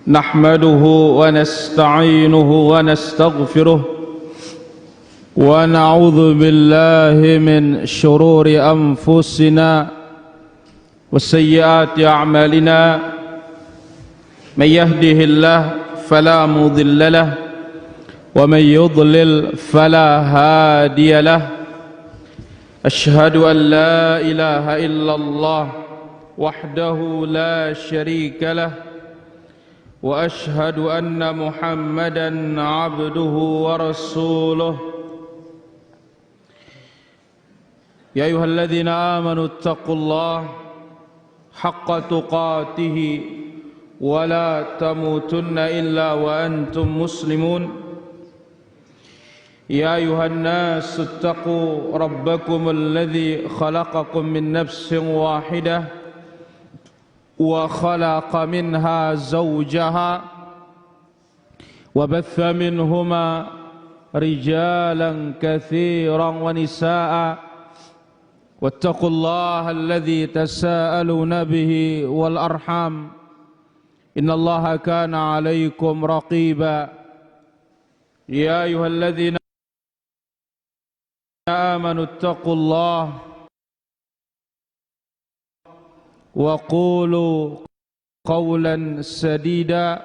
نحمده ونستعينه ونستغفره ونعوذ بالله من شرور أنفسنا وسيئات أعمالنا من يهده الله فلا مضل له ومن يضلل فلا هادي له أشهد أن لا إله إلا الله وحده لا شريك له وأشهد أن محمدا عبده ورسوله يا أيها الذين آمنوا اتقوا الله حق تقاته ولا تموتن إلا وأنتم مسلمون يا أيها الناس اتقوا ربكم الذي خلقكم من نفس واحدة وخلق منها زوجها وبث منهما رجالا كثيرا ونساء واتقوا الله الذي تساءلون به والأرحام إن الله كان عليكم رقيبا يا أيها الذين آمنوا اتقوا الله وقولوا قولا سديدا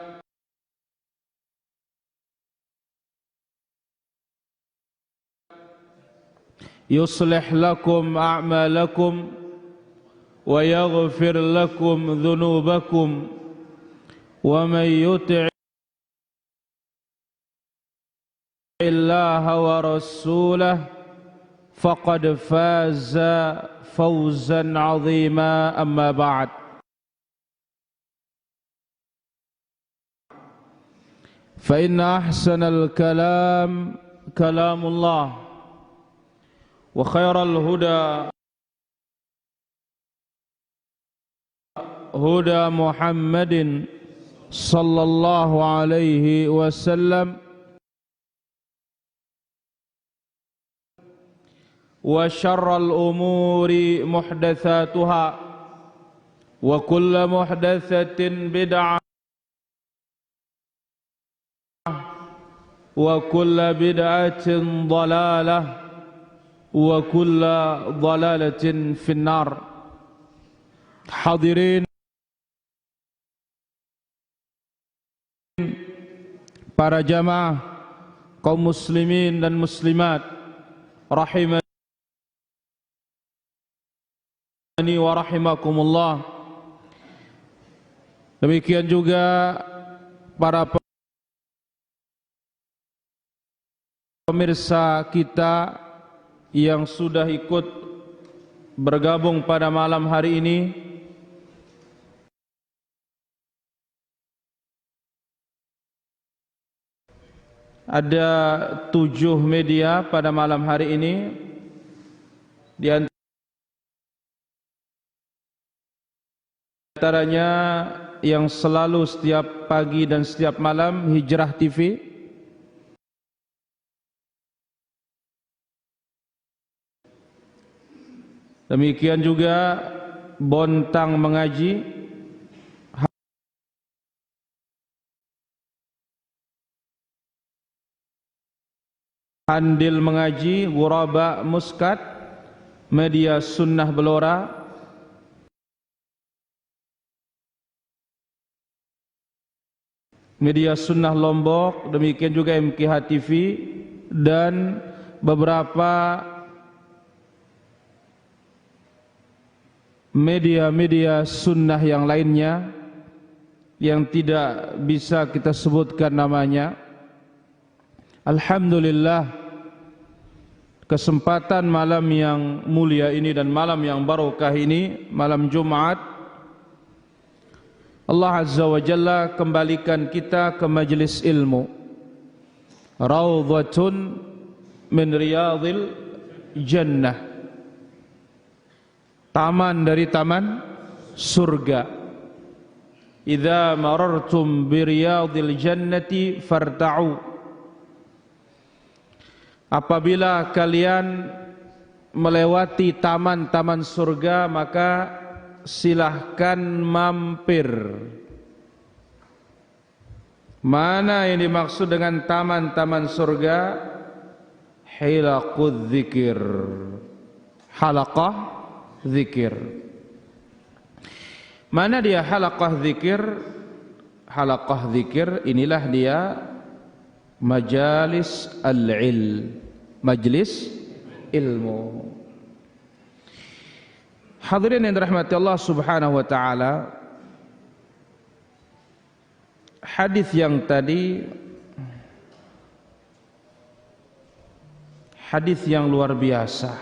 يصلح لكم أعمالكم ويغفر لكم ذنوبكم ومن يطع الله ورسوله فقد فاز فوزا عظيما أما بعد فإن أحسن الكلام كلام الله وخير الهدى هدى محمد صلى الله عليه وسلم وشر الأمور محدثاتها وكل محدثة بدعة وكل بدعة ضلالة وكل ضلالة في النار. Hadirin para jamaah kaum muslimin dan muslimat rahimani wa rahimakumullah. Demikian juga para pemirsa kita yang sudah ikut bergabung pada malam hari ini. Ada 7 media pada malam hari ini. Di antaranya yang selalu setiap pagi dan setiap malam Hijrah TV, demikian juga Bontang Mengaji, Andil Mengaji, Ghuraba Muscat, Media Sunnah Belora, Media Sunnah Lombok, demikian juga MKH TV dan beberapa media-media sunnah yang lainnya yang tidak bisa kita sebutkan namanya. Alhamdulillah, kesempatan malam yang mulia ini dan malam yang barokah ini, malam Jumat, Allah Azza wa Jalla kembalikan kita ke majlis ilmu. Raudhatun min riyadil jannah, taman dari taman surga. Idza marartum bi riyadil jannati farta'u, apabila kalian melewati taman-taman surga maka silahkan mampir. Mana yang dimaksud dengan taman-taman surga? Hilaqudz dzikir, halaqah zikir. Mana dia halaqah zikir? Halaqah zikir inilah dia majalis al-ilm, majlis ilmu. Hadirin yang dirahmati Allah Subhanahu wa taala, hadis yang tadi hadis yang luar biasa.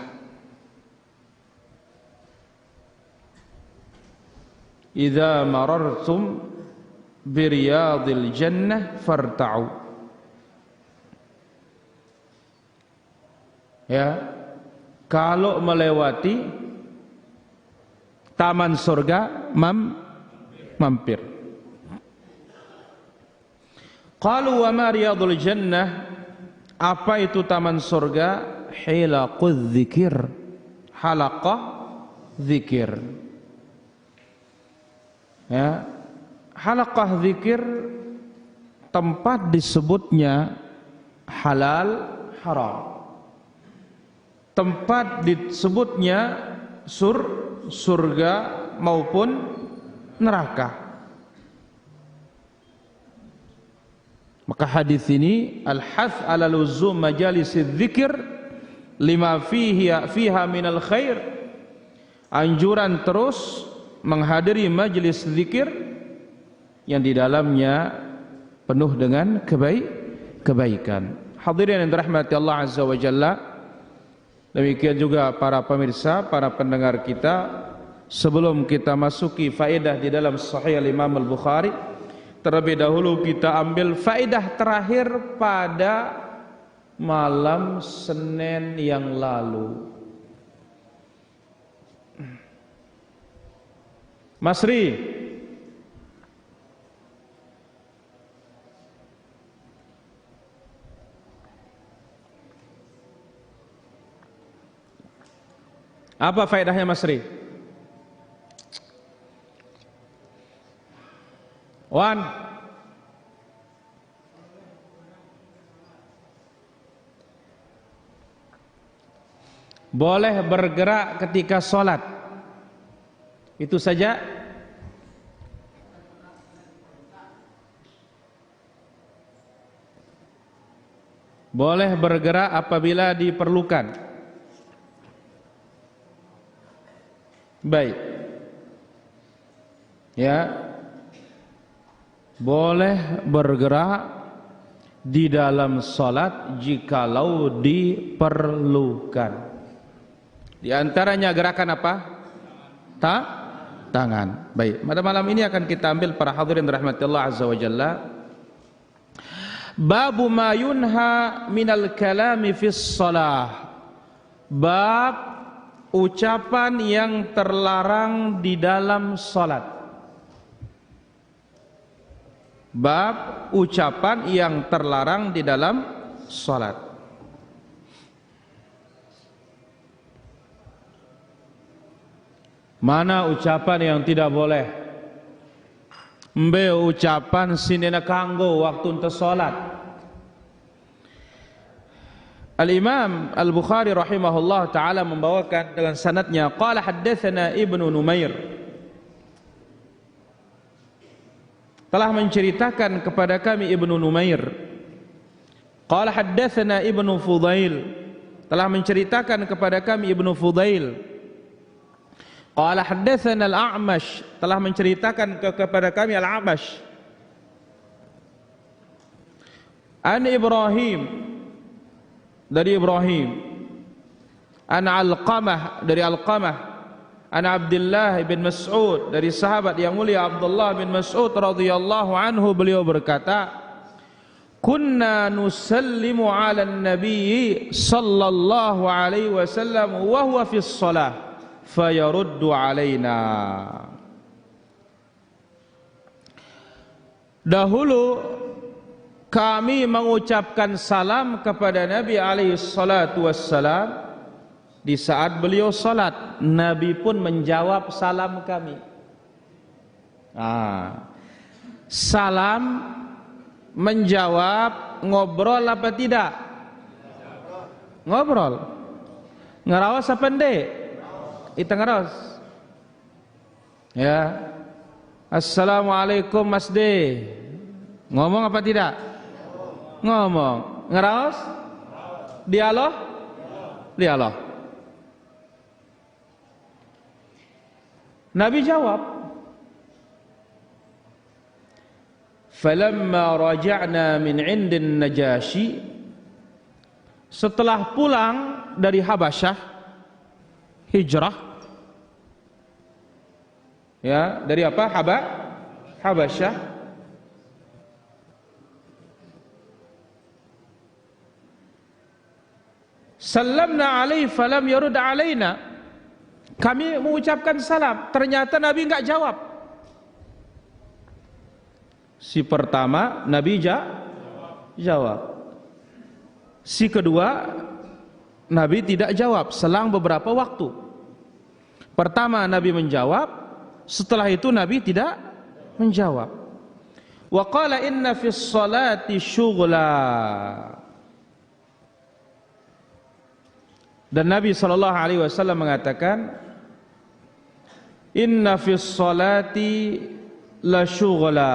Idza marartum bi riyadil jannah farta'u. Ya, kalau melewati taman surga mampir. Qalu wa ma riyadul jannah? Apa itu taman surga? Hilaqudz dzikir, halaqah zikir. Ya, halaqah zikir tempat disebutnya halal haram. Tempat disebutnya surga maupun neraka. Maka hadis ini al-hath ala luzum majalisidz dzikir lima fiha minal khair, anjuran terus menghadiri majelis zikir yang di dalamnya penuh dengan kebaikan. Hadirin yang dirahmati Allah Azza wa Jalla, demikian juga para pemirsa, para pendengar kita, sebelum kita masuki faedah di dalam Sahih Imam Al-Bukhari, terlebih dahulu kita ambil faedah terakhir pada malam Senin yang lalu. Masri, apa faedahnya Masri? Wan, boleh bergerak ketika sholat, itu saja. Boleh bergerak apabila diperlukan. Baik, ya, boleh bergerak di dalam sholat jikalau diperlukan. Di antaranya gerakan apa? Tangan. Baik, pada malam ini akan kita ambil para hadirin rahmati Allah Azza wa Jalla, babu ma yunha minal kalami fis shalah. Bab ucapan yang terlarang di dalam salat. Bab ucapan yang terlarang di dalam salat. Mana ucapan yang tidak boleh? Mbe ucapan sinena kanggo waktu untuk salat. Al-Imam Al-Bukhari rahimahullah ta'ala membawakan dengan sanadnya, qala haddatsana Ibnu Numair, telah menceritakan kepada kami Ibnu Numair. Qala haddatsana Ibnu Fudail, telah menceritakan kepada kami Ibnu Fudail. Qala haddatsana Al-A'mash, telah menceritakan kepada kami Al-A'mash. An Ibrahim, dari Ibrahim. An Alqamah, dari Alqamah. An Abdullah bin Mas'ud, dari sahabat yang mulia Abdullah bin Mas'ud radhiyallahu anhu, beliau berkata, kunna nusallimu ala nabi sallallahu alaihi wasallam wa huwa fi shalah fayaruddu alaina. Dahulu kami mengucapkan salam kepada Nabi alaihi salatu wassalam di saat beliau salat. Nabi pun menjawab salam kami. Salam menjawab, ngobrol apa tidak? Ngobrol. Ngerawas apa ndek? Kita ngerawas. Ya. Assalamualaikum Mas D. Ngomong apa tidak? Ngomong. Ngerawas? Dialog? Dialog. Nabi jawab, falamma raja'na min 'indin Najasyi, setelah pulang dari Habasyah, hijrah, ya, dari apa? Habasyah. Sallamna alaihi falam yarud alaina. Kami mengucapkan salam, ternyata Nabi enggak jawab. Si pertama Nabi jawab. Si kedua Nabi tidak jawab, selang beberapa waktu. Pertama Nabi menjawab, setelah itu Nabi tidak menjawab. Wa qala inna fis salati syughla. Dan Nabi SAW mengatakan, inna fis salati la syughla.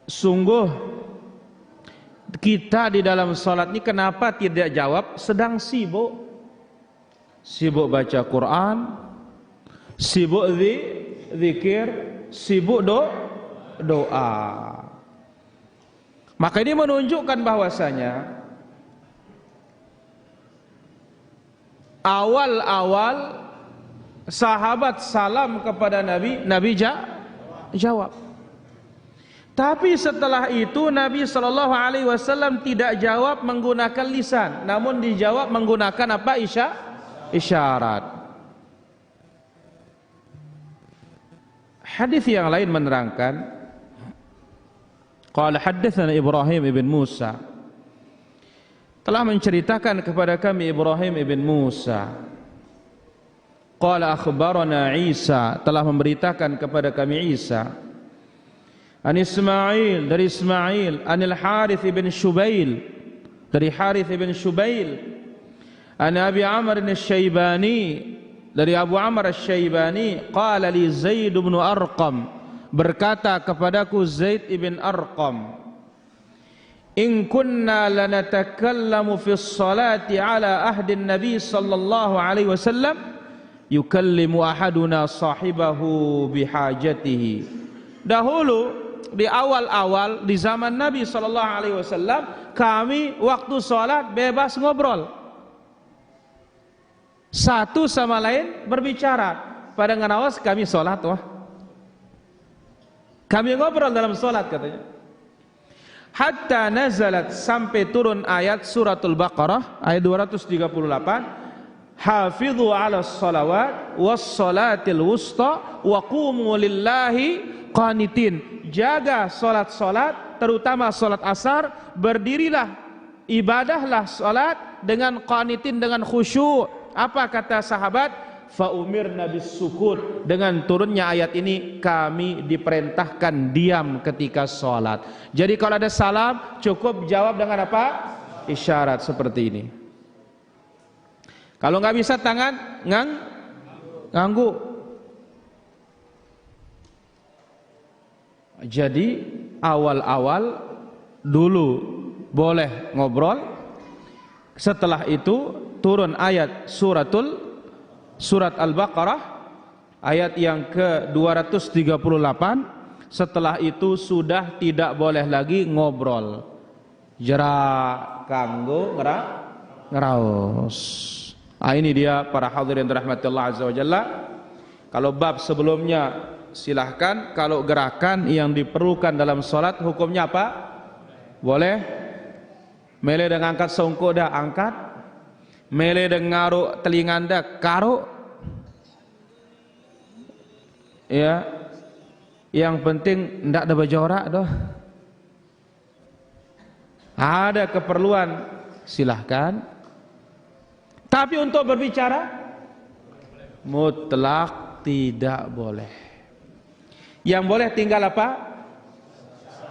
Sungguh kita di dalam salat ini kenapa tidak jawab? Sedang sibuk. Sibuk baca Quran, sibuk zikir, sibuk doa. Maka ini menunjukkan bahwasanya awal-awal sahabat salam kepada Nabi, Nabi jawab. Tapi setelah itu Nabi SAW tidak jawab menggunakan lisan, namun dijawab menggunakan apa? Isyarat. Hadis yang lain menerangkan, qala haddatsana Ibrahim ibn Musa, telah menceritakan kepada kami Ibrahim ibn Musa. Qala akhbarana Isa, telah memberitakan kepada kami Isa. An Ismail, dari Ismail, anil Harith ibn Shubail, dari Harith ibn Shubail. An Abi Amr al-Syaibani, dari Abu Amr al-Syaibani, qala li Zaid ibn Arqam, berkata kepadaku Zaid ibn Arqam, in kunna lanatakallamu fi sholati ala ahdi Nabi sallallahu alaihi wasallam yukallimu ahaduna sahibahu bihajatihi. Dahulu di awal-awal di zaman Nabi sallallahu alaihi wasallam, kami waktu sholat bebas ngobrol, satu sama lain berbicara. Pada ngerawas kami sholat, wah kami ngobrol dalam sholat katanya. Hatta nazalat, sampai turun ayat suratul Baqarah ayat 238, hafidhu ala sholawat was sholatil wusta wa qumu lillahi qanitin. Jaga solat-solat, terutama solat asar, berdirilah, ibadahlah solat dengan qanitin, dengan khusyuk. Apa kata sahabat? Fa umirna bis sukut. Dengan turunnya ayat ini kami diperintahkan diam ketika solat. Jadi kalau ada salam cukup jawab dengan apa? Isyarat seperti ini. Kalau nggak bisa tangan ngangguk. Jadi awal-awal dulu boleh ngobrol, setelah itu turun ayat surat Al-Baqarah ayat yang ke-238. Setelah itu sudah tidak boleh lagi ngobrol, jerak kanggo ngeraos. Ini dia para hadirin rahmati Allah azza wa jalla. Kalau bab sebelumnya silahkan. Kalau gerakan yang diperlukan dalam sholat hukumnya apa? Boleh. Mele dengan angkat songko dah angkat, mele dengan ngaruh telinga dah karo. Ya, yang penting ndak ada bajorak doh. Ada keperluan silahkan. Tapi untuk berbicara mutlak tidak boleh. Yang boleh tinggal apa?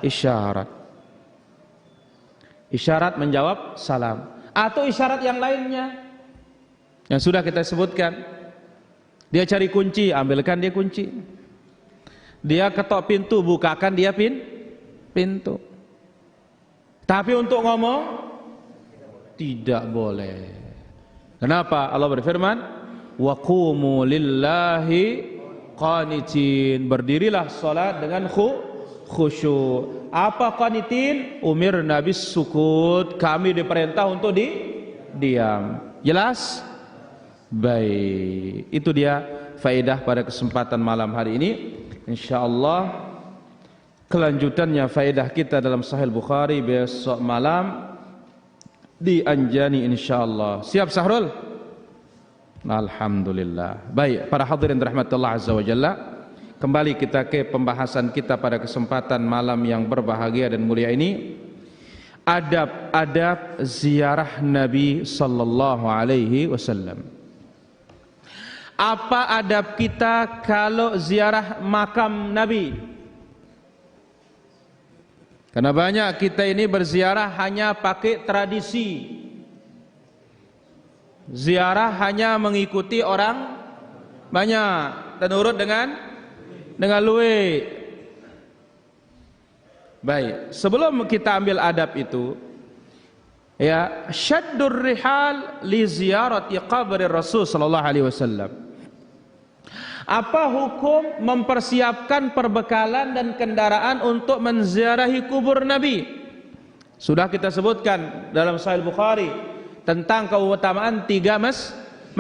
isyarat. Isyarat menjawab salam. Atau isyarat yang lainnya yang sudah kita sebutkan. Dia cari kunci, ambilkan dia kunci. Dia ketok pintu, bukakan dia pintu. Tapi untuk ngomong tidak boleh. Kenapa? Allah berfirman, wa qumu lillahi qanitin. Berdirilah salat dengan khusyuk. Apa qanitin? Umirna bis sukut. Kami diperintah untuk diam. Jelas? Baik. Itu dia faedah pada kesempatan malam hari ini. Insyaallah kelanjutannya faedah kita dalam Sahih Bukhari besok malam di Anjani insyaallah. Siap Sahrul? Alhamdulillah. Baik, para hadirin rahmatullah azza wa jalla, kembali kita ke pembahasan kita pada kesempatan malam yang berbahagia dan mulia ini. Adab-adab ziarah Nabi sallallahu alaihi wasallam. Apa adab kita kalau ziarah makam Nabi? Karena banyak kita ini berziarah hanya pakai tradisi. Ziarah hanya mengikuti orang banyak dan urut dengan luwe. Baik, sebelum kita ambil adab itu, ya, syaddur rihal li ziyarati qabri Rasul sallallahu alaihi wasallam. Apa hukum mempersiapkan perbekalan dan kendaraan untuk menziarahi kubur Nabi? Sudah kita sebutkan dalam Sahih Bukhari tentang keutamaan 3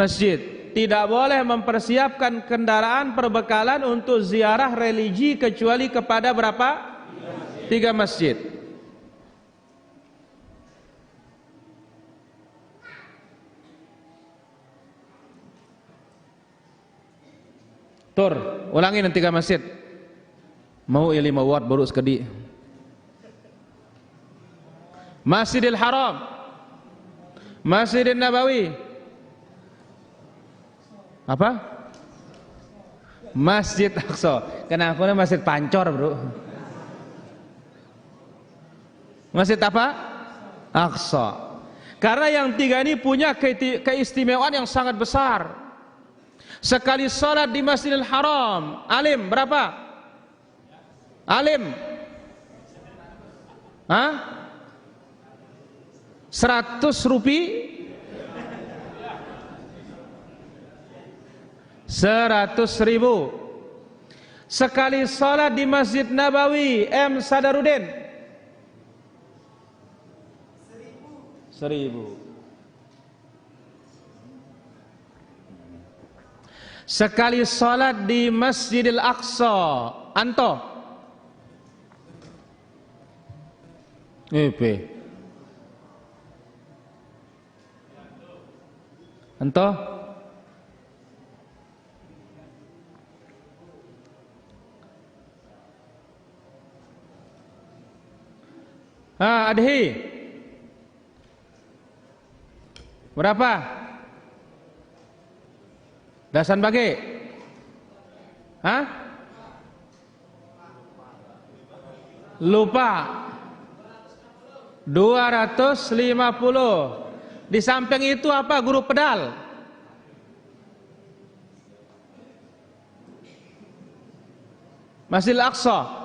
masjid. Tidak boleh mempersiapkan kendaraan perbekalan untuk ziarah religi kecuali kepada berapa? 3 masjid. Tur, ulangi nanti 3 masjid. Mau 5 watt baru sekedi. Masjidil Haram, Masjidil Nabawi, apa? Masjid Aqsa. Kenapa masjid Pancor, bro? Masjid apa? Aqsa. Karena yang 3 ini punya keistimewaan yang sangat besar. Sekali salat di Masjidil Haram, alim berapa? Alim? Hah? 100 rupiah? 100.000. Sekali salat di Masjid Nabawi, M Sadarudin? 1.000. Sekali salat di Masjidil Aqsa, Anto? Anto? Adhi? Berapa? Dasan bagi? Hah? Lupa. 250. Di samping itu apa? Guru pedal. Masjidil Aqsa.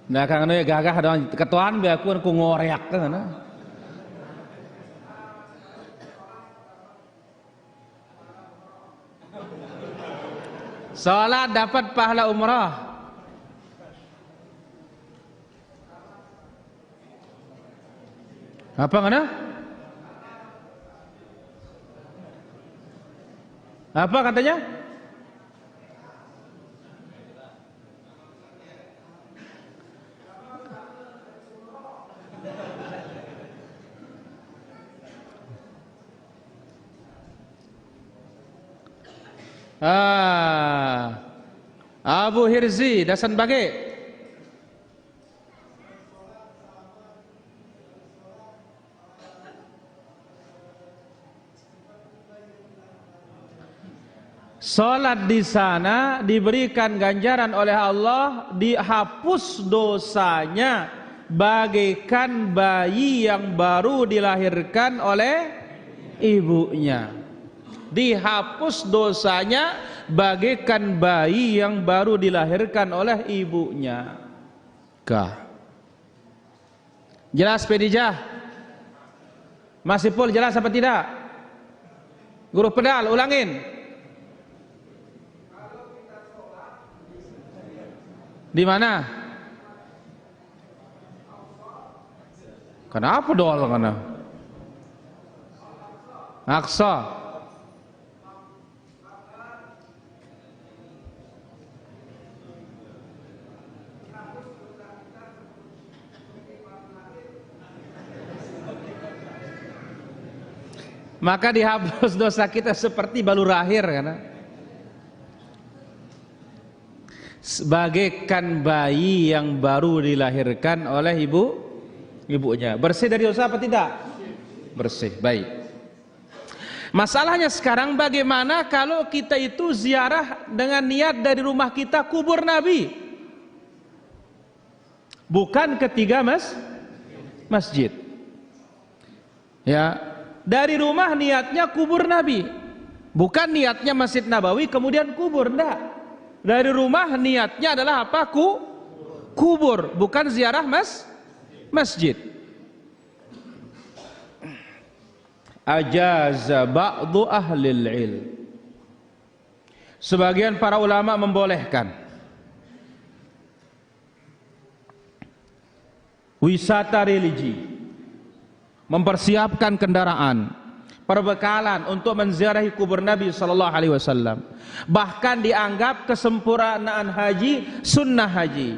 Nah, kang anu gagah dong ketuaan be aku ngoreak kana. Salat dapat pahala umrah. Apa ngana? Apa katanya? Abu Hirzi Dasan Bage. Salat di sana diberikan ganjaran oleh Allah, dihapus dosanya bagaikan bayi yang baru dilahirkan oleh ibunya. Dihapus dosanya bagaikan bayi yang baru dilahirkan oleh ibunya. Jelas Pedijah? Masih full jelas apa tidak? Guru pedal ulangin. Di mana? Kenapa doa karena? Aqsa. Maka dihapus dosa kita seperti baru lahir karena bagaikan bayi yang baru dilahirkan oleh ibunya. Bersih dari dosa apa tidak? Bersih. Baik. Masalahnya sekarang bagaimana kalau kita itu ziarah dengan niat dari rumah kita kubur Nabi, bukan ketiga masjid. Ya, dari rumah niatnya kubur Nabi, bukan niatnya Masjid Nabawi kemudian kubur, enggak. Dari rumah niatnya adalah apa? Kubur, bukan ziarah masjid. Ajaza ba'du ahlil ilm. Sebagian para ulama membolehkan wisata religi, mempersiapkan kendaraan, perbekalan untuk menziarahi kubur Nabi sallallahu alaihi wasallam. Bahkan dianggap kesempurnaan haji, sunnah haji.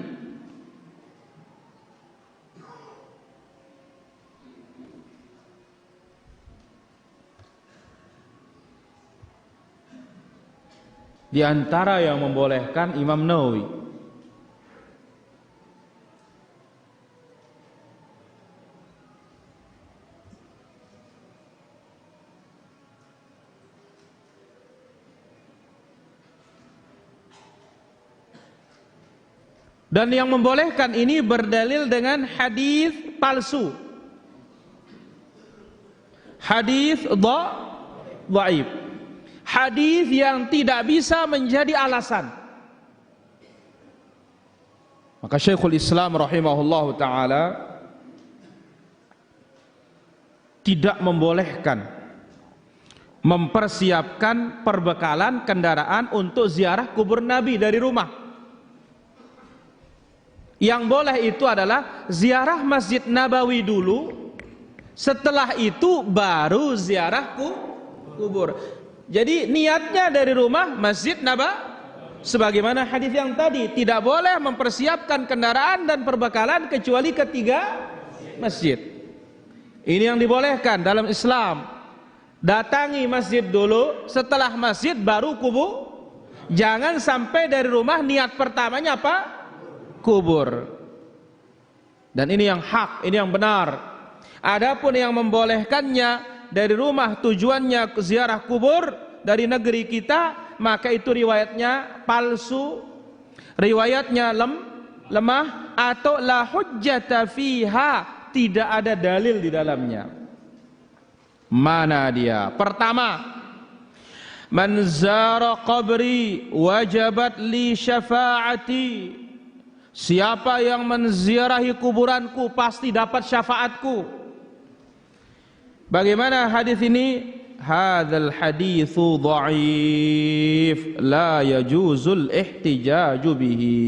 Di antara yang membolehkan Imam Nawawi. Dan yang membolehkan ini berdalil dengan hadis palsu, hadis dhaif, hadis yang tidak bisa menjadi alasan. Maka Syekhul Islam rahimahullahu taala tidak membolehkan mempersiapkan perbekalan kendaraan untuk ziarah kubur Nabi dari rumah. Yang boleh itu adalah ziarah Masjid Nabawi dulu, setelah itu baru ziarah kubur. Jadi niatnya dari rumah Masjid Nabawi, sebagaimana hadis yang tadi, tidak boleh mempersiapkan kendaraan dan perbekalan kecuali ketiga masjid. Ini yang dibolehkan dalam Islam. Datangi masjid dulu, setelah masjid baru kubur. Jangan sampai dari rumah niat pertamanya apa? Kubur. Dan ini yang hak, ini yang benar. Adapun yang membolehkannya dari rumah tujuannya ziarah kubur dari negeri kita, maka itu riwayatnya palsu, riwayatnya lemah, atau la hujjata fiha, tidak ada dalil di dalamnya. Mana dia? Pertama, man zara qabri wajabat li syafaati. Siapa yang menziarahi kuburanku pasti dapat syafaatku. Bagaimana hadis ini? Hadzal haditsu dhaif, la yajuzul ihtijaju bihi.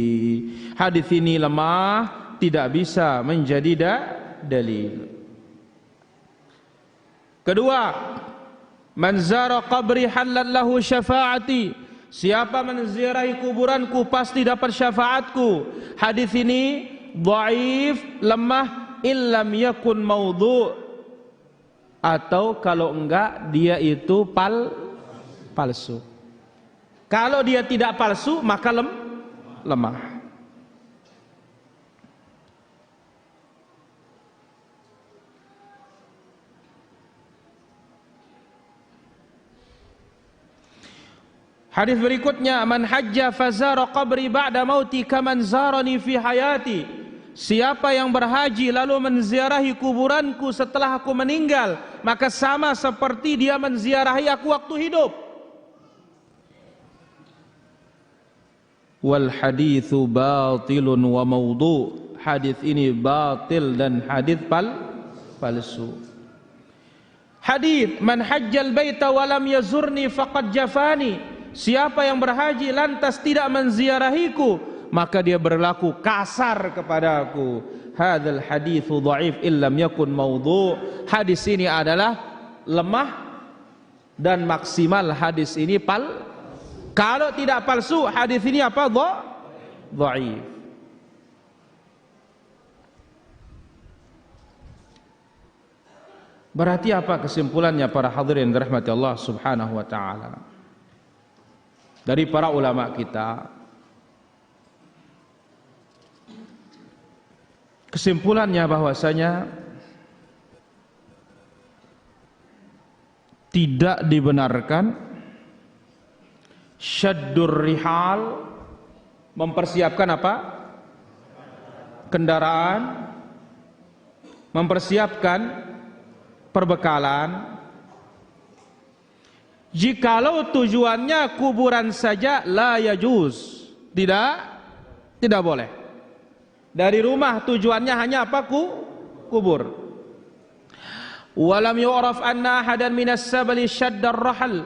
Hadis ini lemah, tidak bisa menjadi dalil. Kedua, man zara qabri halal lahu syafaati. Siapa menziarahi kuburanku pasti dapat syafaatku. Hadis ini dhaif, lemah, illam yakun maudhu', atau kalau enggak dia itu palsu. Kalau dia tidak palsu maka lemah. Hadis berikutnya, man hajja fazara qabri ba'da mauti kaman zarani fi hayati. Siapa yang berhaji lalu menziarahi kuburanku setelah aku meninggal, maka sama seperti dia menziarahi aku waktu hidup. Wal haditsu batilun wa maudhu. Hadis ini batil dan hadis palsu. Hadis man hajjal baita wa lam yazurni faqad jafani. Siapa yang berhaji lantas tidak menziarahiku, maka dia berlaku kasar kepadaku. Hadzal haditsu dhaif illam yakun maudhu. Hadis ini adalah lemah dan maksimal hadis ini kalau tidak palsu, hadis ini apa? Dhaif. Berarti apa kesimpulannya para hadirin dirahmati Allah Subhanahu wa taala? Dari para ulama kita, kesimpulannya bahwasanya tidak dibenarkan syaddur rihal, mempersiapkan apa? Kendaraan, mempersiapkan perbekalan, jikalau tujuannya kuburan saja, la yajuz, tidak boleh. Dari rumah tujuannya hanya apa? Kubur. Walam yu'raf anna ahadan minas sabali syaddar rahal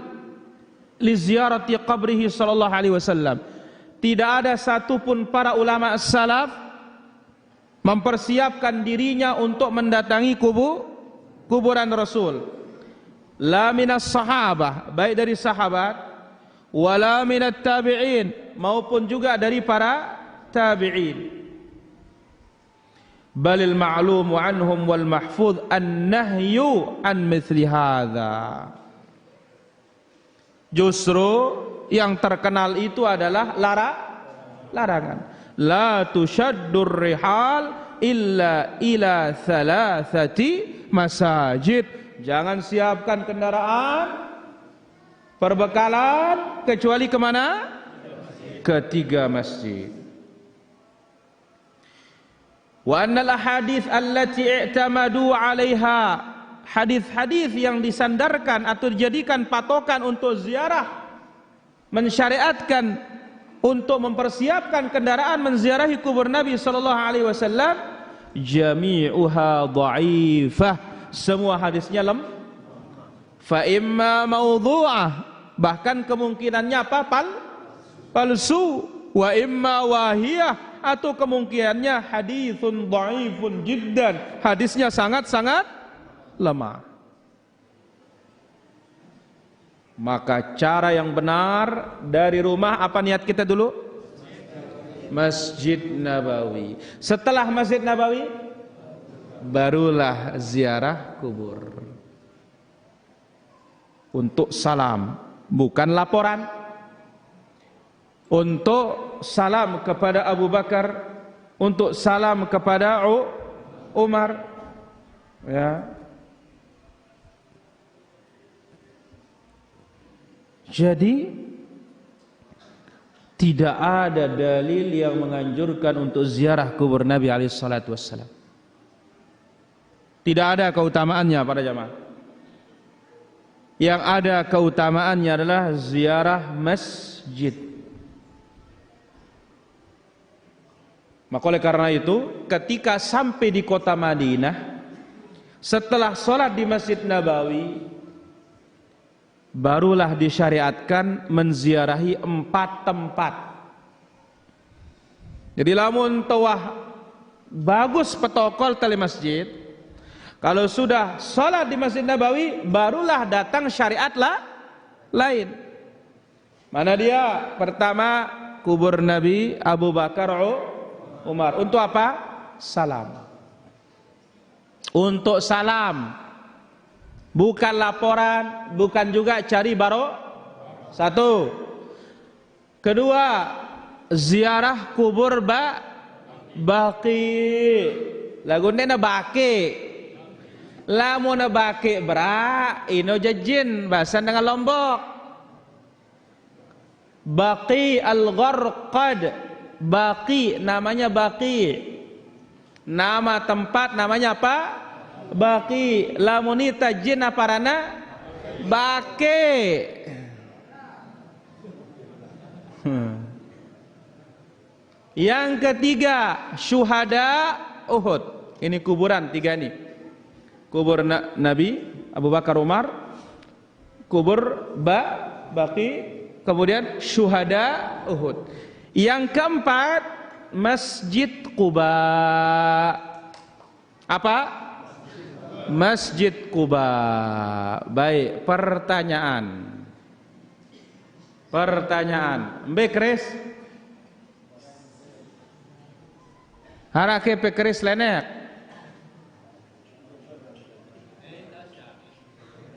li ziyarati qabrihi sallallahu alaihi wasallam. Tidak ada satupun para ulama salaf mempersiapkan dirinya untuk mendatangi kuburan Rasul. La minas sahabah, baik dari sahabat, wala minat tabi'in, maupun juga dari para tabi'in. Balil ma'lumu anhum wal mahfuz an-nahyu an mithli hadza. Justru yang terkenal itu adalah larangan. La tushaddur rihal illa ila thalathati masajid. Jangan siapkan kendaraan, perbekalan kecuali kemana? Ketiga masjid. Wa annal ahadits allati i'tamadu 'alaiha, hadis-hadis yang disandarkan atau dijadikan patokan untuk ziarah, mensyariatkan untuk mempersiapkan kendaraan menziarahi kubur Nabi sallallahu alaihi wasallam, jami'uha dha'ifah, semua hadisnya fa imma maudhu'ah, bahkan kemungkinannya apa? Palsu. Wa imma wahiyah, atau kemungkinannya haditsun dhaifun jiddan, hadisnya sangat-sangat lemah. Maka cara yang benar dari rumah, apa niat kita dulu? Masjid Nabawi. Setelah Masjid Nabawi barulah ziarah kubur untuk salam, bukan laporan. Untuk salam kepada Abu Bakar, untuk salam kepada Umar, ya. Jadi tidak ada dalil yang menganjurkan untuk ziarah kubur Nabi alaihi salatu wassalam. Tidak ada keutamaannya para jamaah. Yang ada keutamaannya adalah ziarah masjid. Maka oleh karena itu, ketika sampai di kota Madinah, setelah sholat di Masjid Nabawi, barulah disyariatkan menziarahi 4 tempat. Jadi lamun tawah bagus protokol tali masjid, kalau sudah sholat di Masjid Nabawi, barulah datang syariat lain. Mana dia? Pertama, kubur Nabi, Abu Bakar, Umar. Untuk apa? Salam. Untuk salam, bukan laporan, bukan juga cari satu. Kedua, ziarah kubur baqi. Lagunnya na baqi. Lamun na baqi bra, ino jajin, bahasa dengan Lombok. Baqi al-Gharqad. Baqi namanya Baqi. Nama tempat namanya apa? Baqi. Lamunita jin aparana? Baqi. Yang ketiga, syuhada Uhud. Ini kuburan tiga nih. Kubur Nabi Abu Bakar Umar, kubur Baqi, kemudian syuhada Uhud. Yang keempat, Masjid Quba. Apa? Masjid Quba. Baik, pertanyaan. Mbak Kris, harake pekris lenek.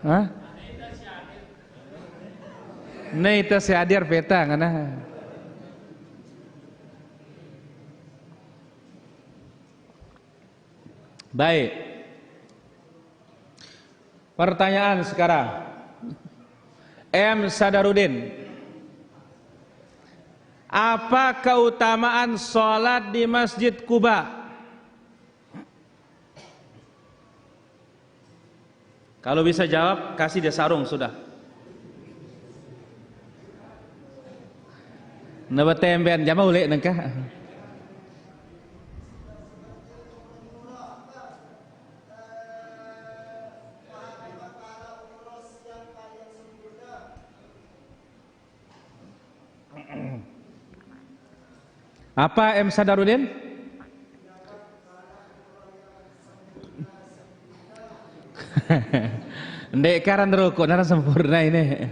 Hah? Neita si hadir peta ngana. Baik. Pertanyaan sekarang. M. Sadarudin. Apa keutamaan sholat di Masjid Quba? Kalau bisa jawab, kasih dia sarung sudah. Nabat temben jama ule nengkah. Apa M. Sadarudin? Ndek karan rokok nara sempurna ini.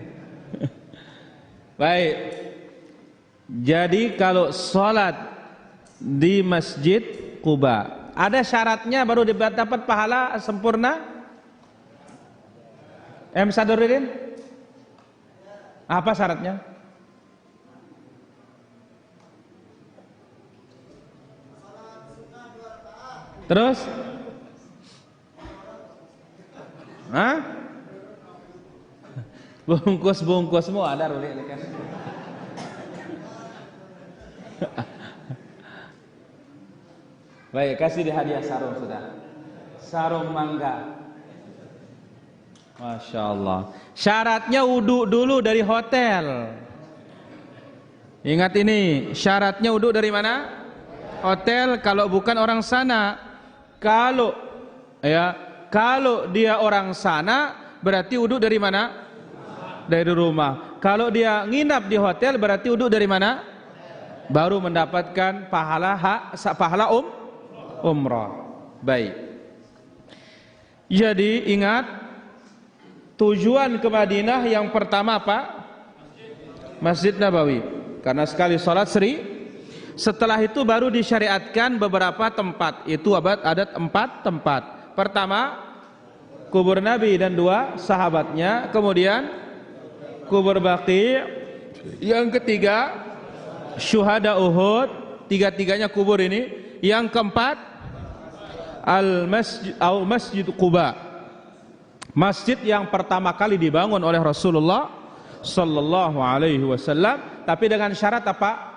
Baik. Jadi kalau sholat di Masjid Quba ada syaratnya baru dapat pahala sempurna? M. Sadarudin? Apa syaratnya? Terus? Hah? Bungkus-bungkusmu ada Ruli kan? Baik, kasih di hadiah sarung sudah. Sarung mangga. Masya Allah. Syaratnya wudu dulu dari hotel. Ingat ini, syaratnya wudu dari mana? Hotel. Kalau bukan orang sana. Kalau dia orang sana berarti wudu dari mana? Dari rumah. Kalau dia nginap di hotel berarti wudu dari mana? Baru mendapatkan pahala umrah. Baik. Jadi ingat tujuan ke Madinah yang pertama apa? Masjid Nabawi. Karena sekali sholat setelah itu baru disyariatkan beberapa tempat. Itu ada 4 tempat. Pertama, kubur Nabi dan 2 sahabatnya. Kemudian kubur Baqi. Yang ketiga, syuhada Uhud. Tiga-tiganya kubur ini. Yang keempat, Masjid Quba. Masjid yang pertama kali dibangun oleh Rasulullah sallallahu alaihi wasallam, tapi dengan syarat apa?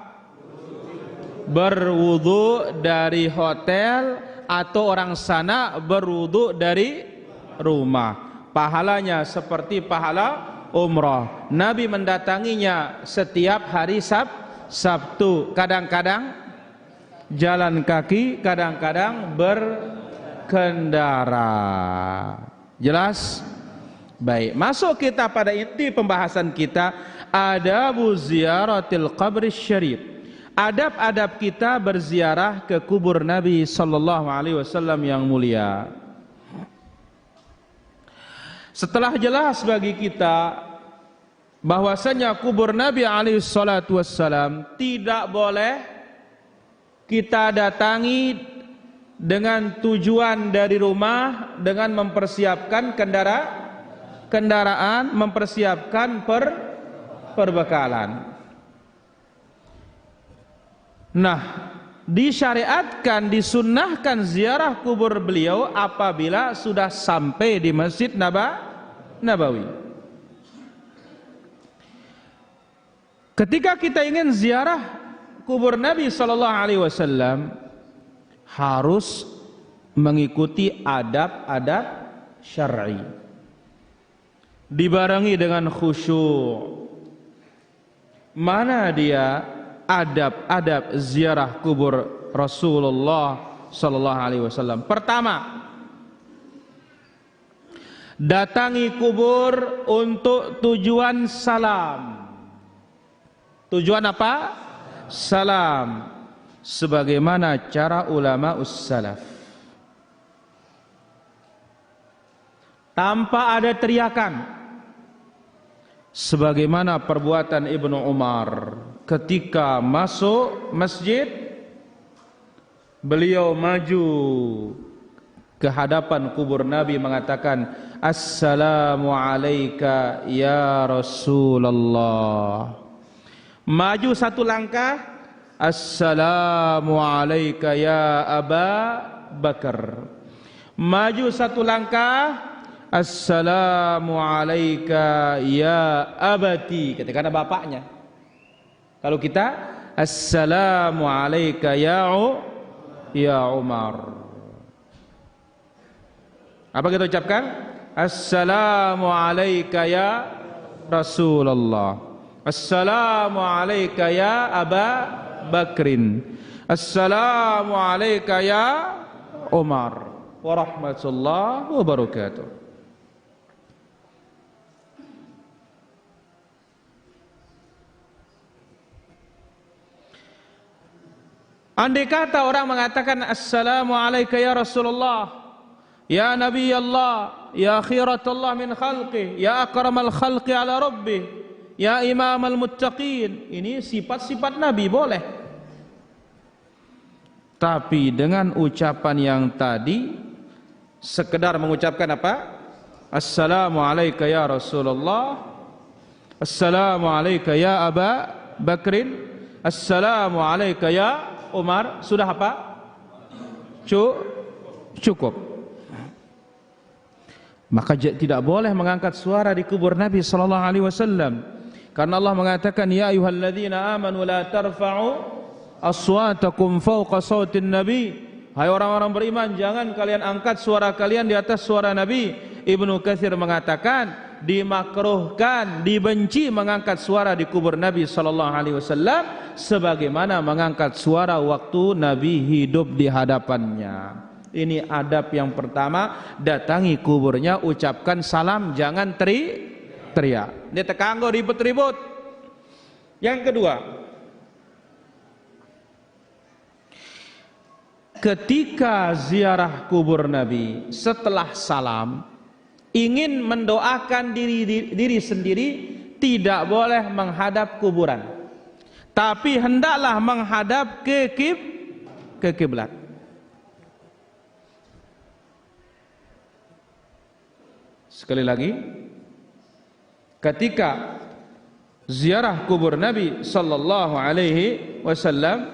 Berwudu dari hotel atau orang sana berwudu dari rumah. Pahalanya seperti pahala umrah. Nabi mendatanginya setiap hari Sabtu. Kadang-kadang jalan kaki, kadang-kadang berkendara. Jelas? Baik, masuk kita pada inti pembahasan kita, adabu ziyaratil qabri syarif. Adab-adab kita berziarah ke kubur Nabi sallallahu alaihi wasallam yang mulia. Setelah jelas bagi kita bahwasanya kubur Nabi alaihi salatu wasallam tidak boleh kita datangi dengan tujuan dari rumah dengan mempersiapkan kendaraan, mempersiapkan perbekalan. Nah, disyariatkan, disunnahkan ziarah kubur beliau apabila sudah sampai di Masjid Nabawi. Ketika kita ingin ziarah kubur Nabi sallallahu alaihi wasallam, harus mengikuti adab-adab syar'i, dibarengi dengan khusyuk. Mana dia adab-adab ziarah kubur Rasulullah sallallahu alaihi wasallam? Pertama, datangi kubur untuk tujuan salam. Tujuan apa? Salam. Sebagaimana cara ulama ussalaf. Tanpa ada teriakan. Sebagaimana perbuatan Ibnu Umar ketika masuk masjid, beliau maju ke hadapan kubur Nabi mengatakan, "Assalamu alayka ya Rasulullah." Maju satu langkah, "Assalamu alayka ya Aba Bakar." Maju satu langkah, "Assalamu alayka ya abati." Ketika ada bapaknya. Kalau kita, "Assalamu alayka ya Umar." Apa kita ucapkan? "Assalamu alayka ya Rasulullah." "Assalamu alayka ya Aba Bakrin." "Assalamu alayka ya Umar wa rahmatullahi wa barakatuh." Andai kata orang mengatakan, "Assalamu alayka ya Rasulullah, ya Nabi Allah, ya khiratullah min khalqih, ya akramal khalqi ala rabbih, ya imamal muttaqin." Ini sifat-sifat Nabi boleh. Tapi dengan ucapan yang tadi, sekedar mengucapkan apa? "Assalamu alayka ya Rasulullah, assalamu alayka ya Aba Bakrin, assalamu alayka ya Umar." Sudah apa? Cukup. Maka tidak boleh mengangkat suara di kubur Nabi sallallahu alaihi wasallam. Karena Allah mengatakan, "Ya ayyuhalladzina amanu la tarfa'u aswatakum fawqa sautin nabi." Hai orang-orang beriman, jangan kalian angkat suara kalian di atas suara Nabi. Ibnu Katsir mengatakan, dimakruhkan, dibenci mengangkat suara di kubur Nabi sallallahu alaihi wasallam sebagaimana mengangkat suara waktu Nabi hidup di hadapannya. Ini adab yang pertama, datangi kuburnya, ucapkan salam, jangan teriak. Dia tekanggo ribut-ribut. Yang kedua, ketika ziarah kubur Nabi setelah salam, ingin mendoakan diri sendiri, tidak boleh menghadap kuburan, tapi hendaklah menghadap ke kiblat. Sekali lagi, ketika ziarah kubur Nabi sallallahu alaihi wasallam,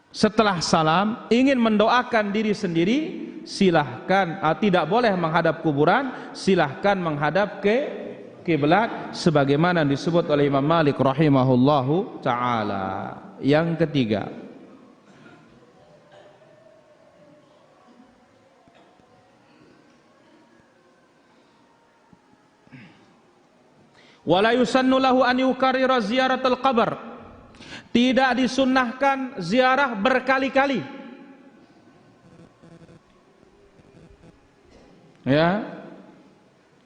setelah salam ingin mendoakan diri sendiri, silahkan, tidak boleh menghadap kuburan, silahkan menghadap ke kiblat sebagaimana disebut oleh Imam Malik rahimahullahu taala. Yang ketiga, wala yusannu lahu an yukarrira ziyaratul qabr. Tidak disunnahkan ziarah berkali-kali. Ya.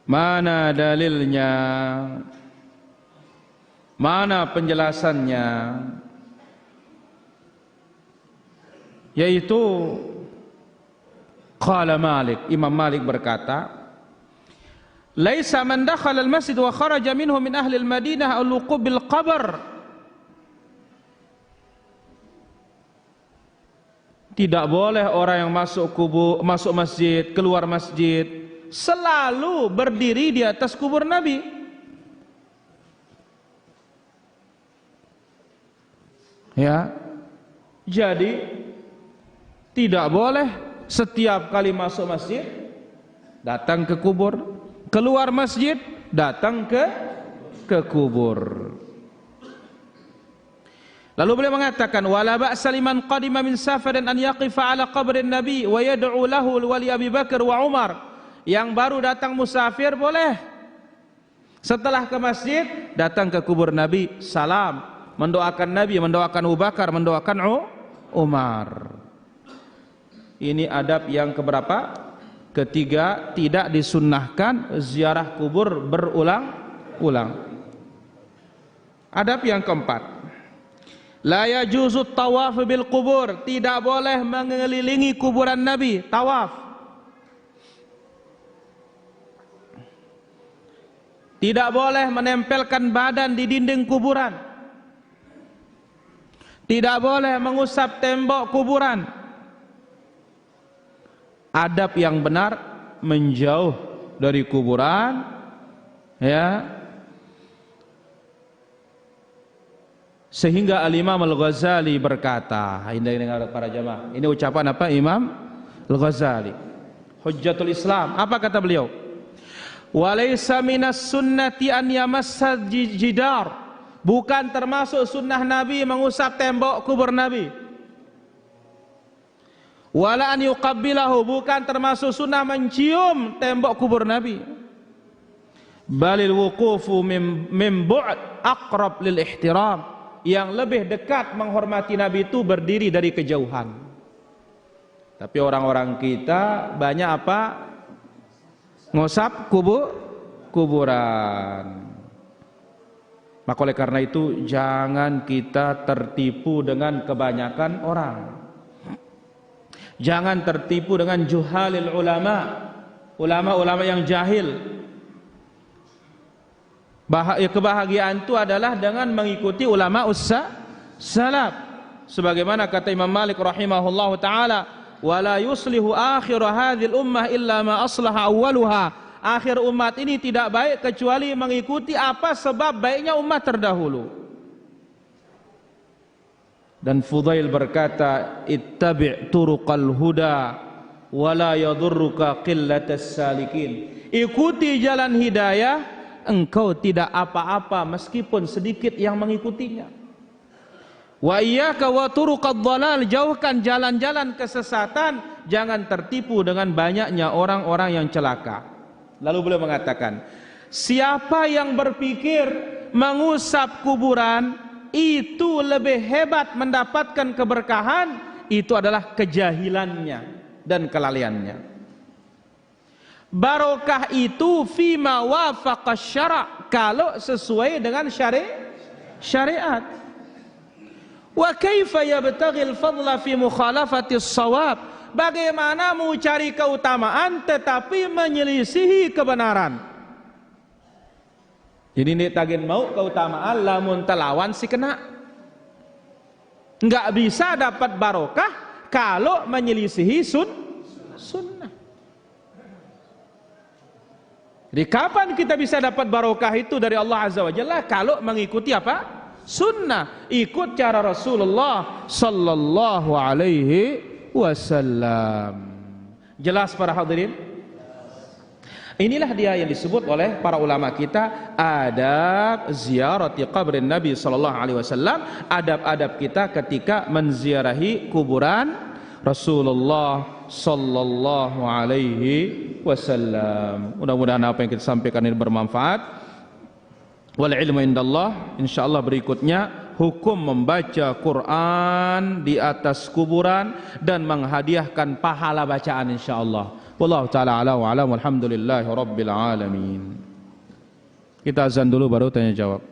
Mana dalilnya? Mana penjelasannya? Yaitu qala Malik, Imam Malik berkata, "Laisa man dakhala al-masjid wa kharaja minhu min ahli al-Madinah al-wuquf bil qabr." Tidak boleh orang yang masuk masjid, keluar masjid, selalu berdiri di atas kubur Nabi. Ya. Jadi tidak boleh setiap kali masuk masjid datang ke kubur, keluar masjid datang ke kubur. Lalu beliau mengatakan, wala ba'sa liman qadima min safarin an yaqifa ala qabrin nabi wa yad'u lahu wali Abi Bakar wa Umar. Yang baru datang musafir boleh setelah ke masjid datang ke kubur Nabi, salam, mendoakan Nabi, mendoakan Abu Bakar, mendoakan Umar. Ini adab yang keberapa? Ketiga, tidak disunnahkan ziarah kubur berulang-ulang. Adab yang keempat, la yajuzu tawaf bil kubur, tidak boleh mengelilingi kuburan Nabi, tawaf. Tidak boleh menempelkan badan di dinding kuburan. Tidak boleh mengusap tembok kuburan. Adab yang benar menjauh dari kuburan, ya. Sehingga Al-Imam Al-Ghazali berkata, ini dengar para jamaah, ini ucapan apa Imam Al-Ghazali, Hujjatul Islam. Apa kata beliau? Walaysa minas sunnati an yamassa jidar, bukan termasuk sunnah Nabi mengusap tembok kubur Nabi. Wala an yuqabbilahu, bukan termasuk sunnah mencium tembok kubur Nabi. Balil wuqufu min bu'd aqrab lil ihtiram, yang lebih dekat menghormati Nabi itu berdiri dari kejauhan. Tapi orang-orang kita banyak apa? Ngusap kuburan. Maka oleh karena itu jangan kita tertipu dengan kebanyakan orang. Jangan tertipu dengan juhalil ulama, ulama-ulama yang jahil. Kebahagiaan itu adalah dengan mengikuti ulama salaf. Sebagaimana kata Imam Malik rahimahullahu taala, wala yuslihu akhir hadhil ummah illa ma aslaha awwaluha. Akhir umat ini tidak baik kecuali mengikuti apa sebab baiknya umat terdahulu. Dan Fudail berkata, ittabi' turuqal huda wala yadurruka qillatas salikin. Ikuti jalan hidayah, engkau tidak apa-apa meskipun sedikit yang mengikutinya. Wa iyyaka wa turuqad dhalal, jauhkan jalan-jalan kesesatan, jangan tertipu dengan banyaknya orang-orang yang celaka. Lalu beliau mengatakan, siapa yang berpikir mengusap kuburan itu lebih hebat mendapatkan keberkahan, itu adalah kejahilannya dan kelalaiannya. Barokah itu fima wafaqa syara', kalau sesuai dengan syariat. Wa kaifa yabtaghil fadla fi mukhalafati shawab, bagaimana mau cari keutamaan tetapi menyelisihi kebenaran. Jadi ini tagin mau keutamaan lamun telawan si kena. Enggak bisa dapat barokah kalau menyelisihi sunnah. Jadi kapan kita bisa dapat barokah itu dari Allah Azza wa Jalla? Kalau mengikuti apa? Sunnah, ikut cara Rasulullah sallallahu alaihi wasallam. Jelas para hadirin? Inilah dia yang disebut oleh para ulama kita adab ziarati qabrin Nabi sallallahu alaihi wasallam, adab-adab kita ketika menziarahi kuburan Rasulullah sallallahu alaihi wasallam. Mudah-mudahan apa yang kita sampaikan ini bermanfaat. Wal ilmu indallah. Insyaallah berikutnya hukum membaca Quran di atas kuburan dan menghadiahkan pahala bacaan insyaallah. Wallahu taala ala wa alam, walhamdulillahi rabbil alamin. Kita azan dulu baru tanya jawab.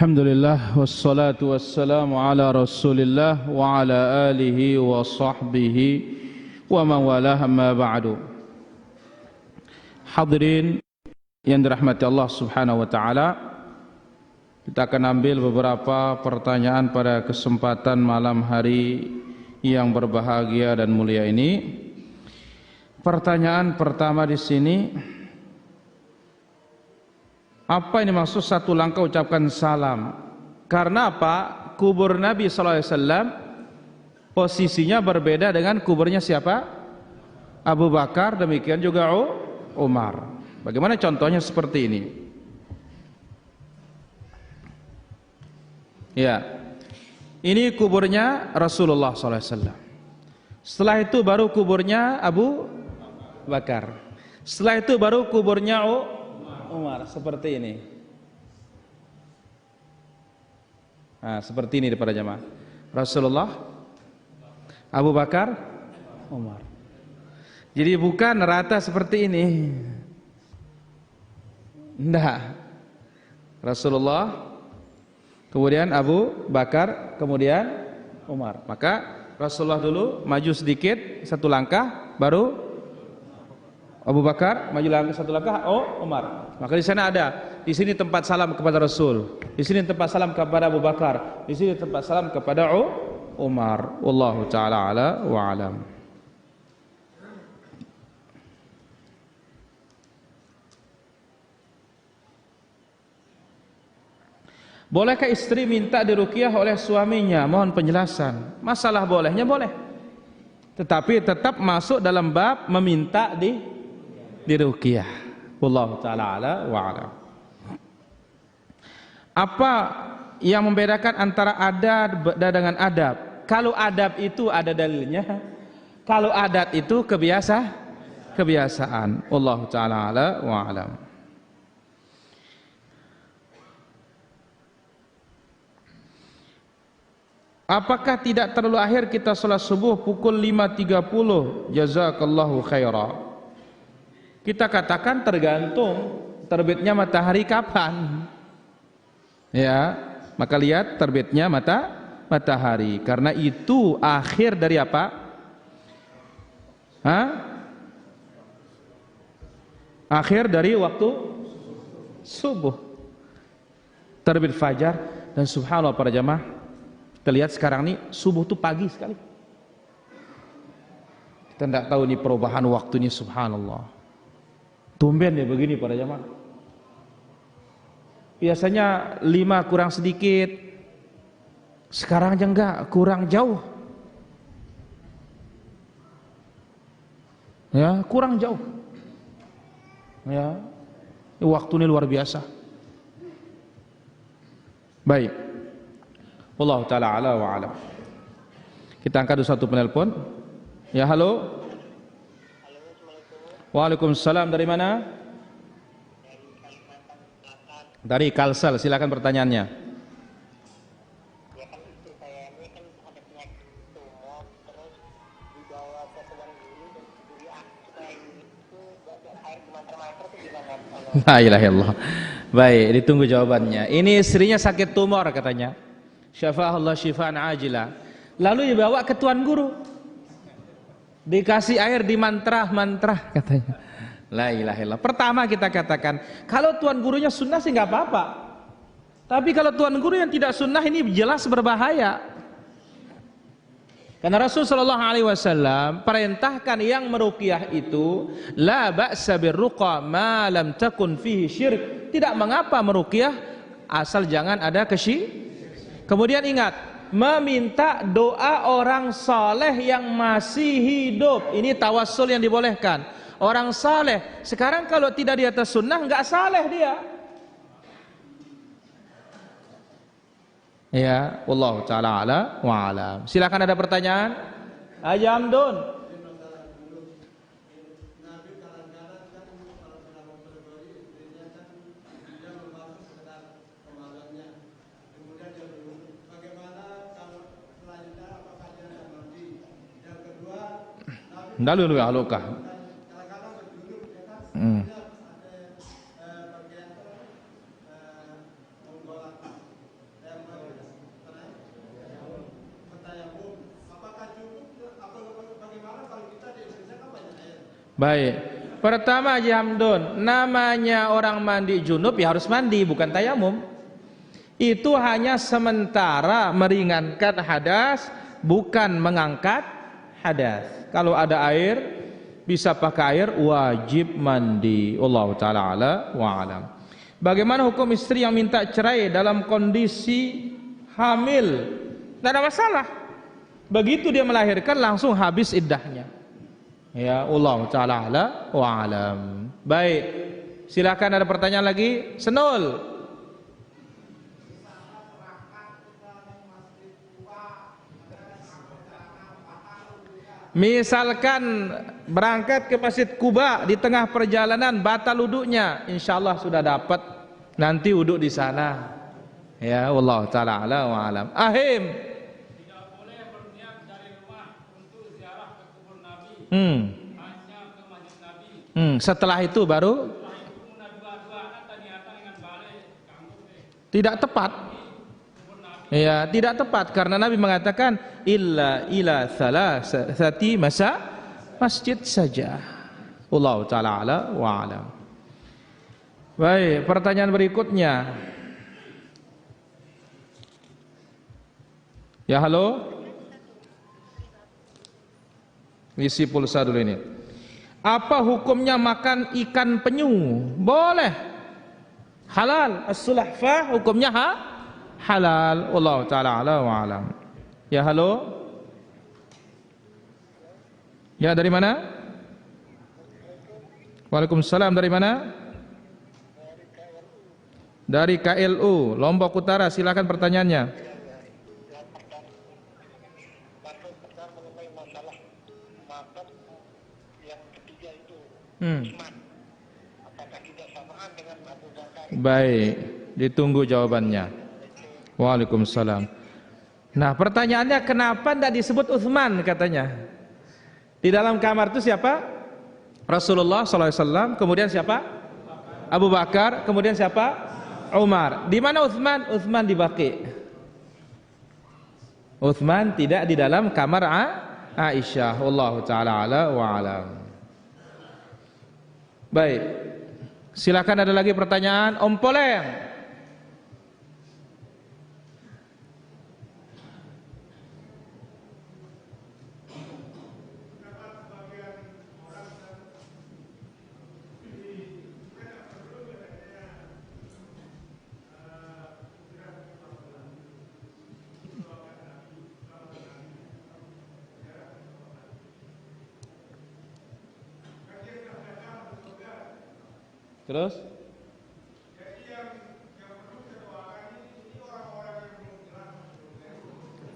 Alhamdulillah wassalatu wassalamu ala Rasulillah wa ala alihi wa sahbihi wa mawalah amma ba'du. Hadirin yang dirahmati Allah Subhanahu wa taala, kita akan ambil beberapa pertanyaan pada kesempatan malam hari yang berbahagia dan mulia ini. Pertanyaan pertama di sini, apa ini maksud satu langkah ucapkan salam? Karena apa? Kubur Nabi SAW posisinya berbeda dengan kuburnya siapa? Abu Bakar, demikian juga Umar. Bagaimana contohnya seperti ini? Ya, ini kuburnya Rasulullah SAW. Setelah itu baru kuburnya Abu Bakar. Setelah itu baru kuburnya Umar, seperti ini. Nah, seperti ini para jamaah. Rasulullah, Abu Bakar, Umar. Jadi bukan rata seperti ini. Enggak. Rasulullah, kemudian Abu Bakar, kemudian Umar. Maka Rasulullah dulu maju sedikit satu langkah, baru Abu Bakar maju lagi satu langkah, Umar. Maka di sana ada, di sini tempat salam kepada Rasul, di sini tempat salam kepada Abu Bakar, di sini tempat salam kepada Umar. Wallahu taala ala wa alam. Bolehkah istri minta diruqyah oleh suaminya? Mohon penjelasan. Masalah bolehnya boleh, tetapi tetap masuk dalam bab meminta diruqyah. Wallahu ta'ala ala wa alam. Apa yang membedakan antara adab dengan adab? Kalau adab itu ada dalilnya, kalau adat itu kebiasaan. Wallahu ta'ala ala wa alam. Apakah tidak terlalu akhir kita salat subuh pukul 5.30? Jazakallahu khaira. Kita katakan tergantung terbitnya matahari kapan. Ya, maka lihat terbitnya matahari. Karena itu akhir dari apa? Akhir dari waktu subuh. Terbit fajar, dan subhanallah para jamaah, kita lihat sekarang nih subuh tuh pagi sekali. Kita tidak tahu nih perubahan waktunya, subhanallah. Tumben ya begini para jamaah. Biasanya 5 kurang sedikit, sekarang aja enggak, kurang jauh. Ya, kurang jauh. Ya, waktu ini luar biasa. Baik. Wallahu ta'ala ala wa alam. Kita angkat satu penelpon. Ya, halo. Waalaikumsalam, dari mana? Dari Kalsel, silakan pertanyaannya. Ya kan istri saya ini kan ada penyakit tumor, terus dibawa ke tukang guru dan diberi supaya itu air di mantra-mantra itu gimana? La ilaha illallah. Baik, ditunggu jawabannya. Ini istrinya sakit tumor katanya. Syafa'allah syifaan ajilah. Lalu dibawa ke tuan guru. Dikasih air di mantra-mantra katanya. La ilaha illallah. Pertama kita katakan, kalau tuan gurunya sunnah sih nggak apa-apa. Tapi kalau tuan guru yang tidak sunnah ini jelas berbahaya. Karena Rasul sallallahu alaihi wasallam perintahkan yang meruqyah itu la ba'sa birruqa ma lam takun fihi syirk. Tidak mengapa meruqyah asal jangan ada kesyirikan. Kemudian ingat, meminta doa orang saleh yang masih hidup, ini tawassul yang dibolehkan. Orang saleh sekarang kalau tidak di atas sunnah nggak saleh dia. Ya, wallahu taala ala wa alam. Silakan ada pertanyaan? Aja Amdun. Lalu alukah? Baik. Pertama Haji Hamdun, namanya orang mandi junub ya harus mandi, bukan tayamum. Itu hanya sementara meringankan hadas, bukan mengangkat hadas. Kalau ada air, bisa pakai air, wajib mandi. Allah Ta'ala ala wa alam. Bagaimana hukum istri yang minta cerai dalam kondisi hamil? Tidak ada masalah. Begitu dia melahirkan langsung habis iddahnya. Ya Allah Ta'ala ala wa alam. Baik, silakan ada pertanyaan lagi. Senul. Misalkan berangkat ke Masjid Kuba di tengah perjalanan batal wuduknya, insyaallah sudah dapat nanti wuduk di sana. Ya Allah Ta'ala ala wa alam. Ahim. Tidak boleh berniat dari rumah untuk ziarah ke kubur Nabi. Hanya ke Masjid Nabi. Setelah itu baru tidak tepat. Ya, tidak tepat karena Nabi mengatakan illa ila salasati masjid saja. Allah Ta'ala ala wa alam. Baik, pertanyaan berikutnya. Ya, halo. Isi pulsa dulu ini. Apa hukumnya makan ikan penyu? Boleh. Halal. As-sulahfah hukumnya halal. Allah Ta'ala ala wa alam. Ya, halo. Ya, dari mana? Waalaikumsalam, dari mana? Dari KLU Lombok Utara. Silakan pertanyaannya. Baik, ditunggu jawabannya. Waalaikumsalam. Nah, pertanyaannya kenapa tidak disebut Utsman katanya? Di dalam kamar itu siapa? Rasulullah SAW. Kemudian siapa? Abu Bakar. Kemudian siapa? Umar. Di mana Utsman? Utsman di Baqi. Utsman tidak di dalam kamar Aisyah. Wallahu ta'ala ala wa alam. Baik. Silakan ada lagi pertanyaan. Om Poleng. Terus?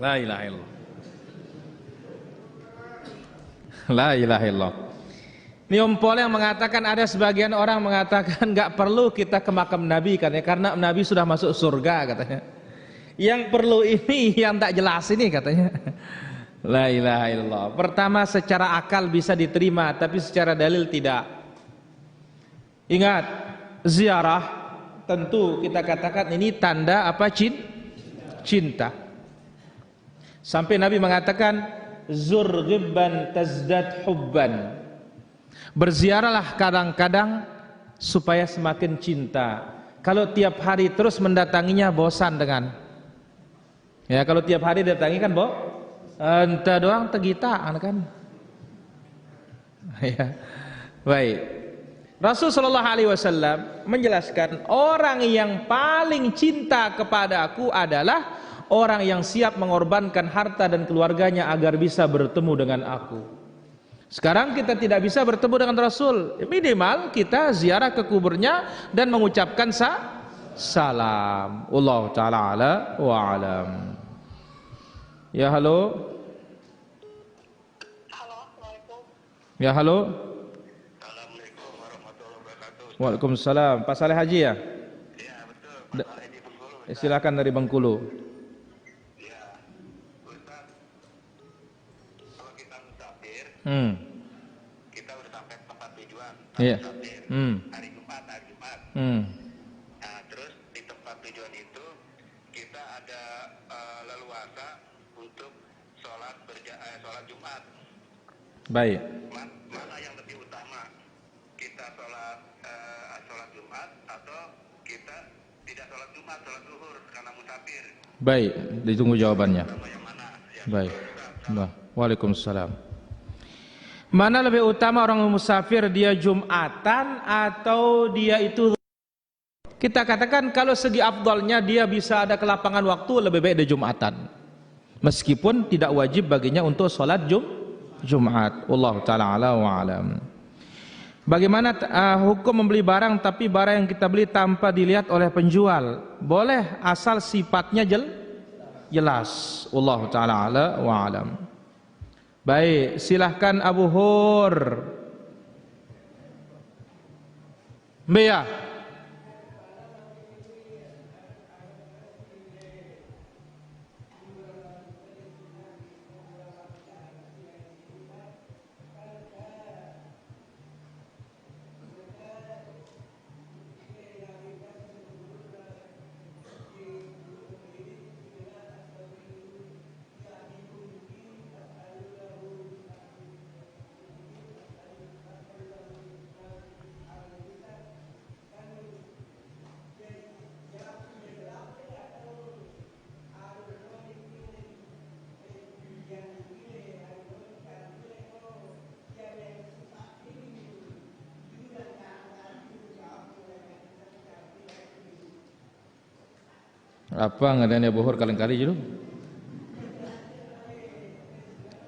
La ilaha illallah. La ilaha illallah. Ini Om Pol yang mengatakan ada sebagian orang mengatakan nggak perlu kita ke makam Nabi katanya, karena Nabi sudah masuk surga katanya. Yang perlu ini yang tak jelas ini katanya. La ilaha illallah. Pertama, secara akal bisa diterima, tapi secara dalil tidak. Ingat, ziarah tentu kita katakan ini tanda apa? Cinta. Sampai Nabi mengatakan zur ghibban tazdad hubban. Berziarahlah kadang-kadang supaya semakin cinta. Kalau tiap hari terus mendatanginya bosan dengan. Ya, kalau tiap hari datangi kan ente doang tegita kan. Ya. Baik. Rasul sallallahu alaihi wasallam menjelaskan orang yang paling cinta kepadaku adalah orang yang siap mengorbankan harta dan keluarganya agar bisa bertemu dengan aku. Sekarang kita tidak bisa bertemu dengan Rasul, minimal kita ziarah ke kuburnya dan mengucapkan salam. Allah Ta'ala ala wa alam. Ya, halo. Ya, halo. Waalaikumsalam. Pak Saleh Haji ya? Iya, betul. Pak Saleh di Bengkulu. Silakan dari Bengkulu. Iya. Ustaz, kalau kita musafir, kita udah sampai tempat tujuan. Iya. Hari Jumat. Nah, terus di tempat tujuan itu kita ada leluasa untuk sholat Jumat. Baik. Mana yang lebih utama? sholat Jumat atau kita tidak sholat Jumat, sholat zuhur karena musafir. Baik, ditunggu jawabannya. Yang mana? Ya, Baik. Waalaikumsalam. Mana lebih utama orang musafir, dia Jumatan atau dia itu? Kita katakan kalau segi afdalnya dia bisa ada kelapangan waktu, lebih baik dia Jumatan. Meskipun tidak wajib baginya untuk sholat Jumat. Wallahu ta'ala ala wa alam. Bagaimana hukum membeli barang tapi barang yang kita beli tanpa dilihat oleh penjual? Boleh asal sifatnya jelas. Wallahu ta'ala ala wa alam. Baik, silahkan Abu Hur. Mbak. Apa ngadanya bohor kali-kali dulu?